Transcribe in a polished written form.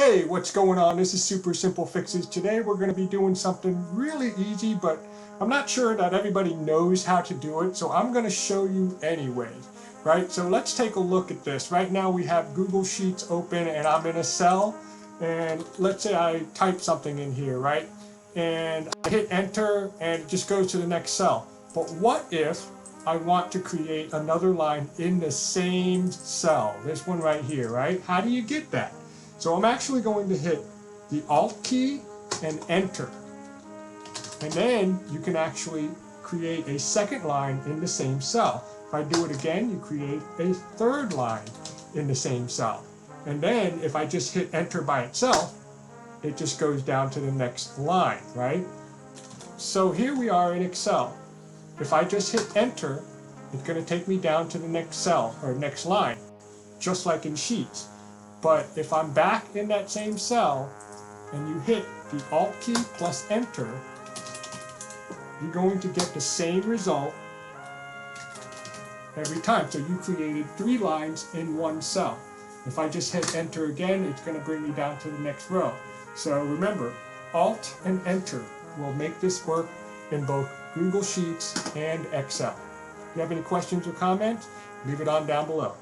Hey, what's going on? This is Super Simple Fixes. Today we're going to be doing something really easy, but I'm not sure that everybody knows how to do it, so I'm going to show you anyway, right? So let's take a look at this. Right now we have Google Sheets open and I'm in a cell, and let's say I type something in here, right? And I hit enter and it just goes to the next cell. But what if I want to create another line in the same cell? This one right here, right? How do you get that? So I'm actually going to hit the Alt key and enter. And then you can actually create a second line in the same cell. If I do it again, you create a third line in the same cell. And then if I just hit enter by itself, it just goes down to the next line, right? So here we are in Excel. If I just hit enter, it's going to take me down to the next cell or next line, just like in Sheets. But if I'm back in that same cell and you hit the Alt key plus enter, you're going to get the same result every time. So you created 3 lines in one cell. If I just hit enter again, it's going to bring me down to the next row. So remember, Alt and enter will make this work in both Google Sheets and Excel. If you have any questions or comments, leave it on down below.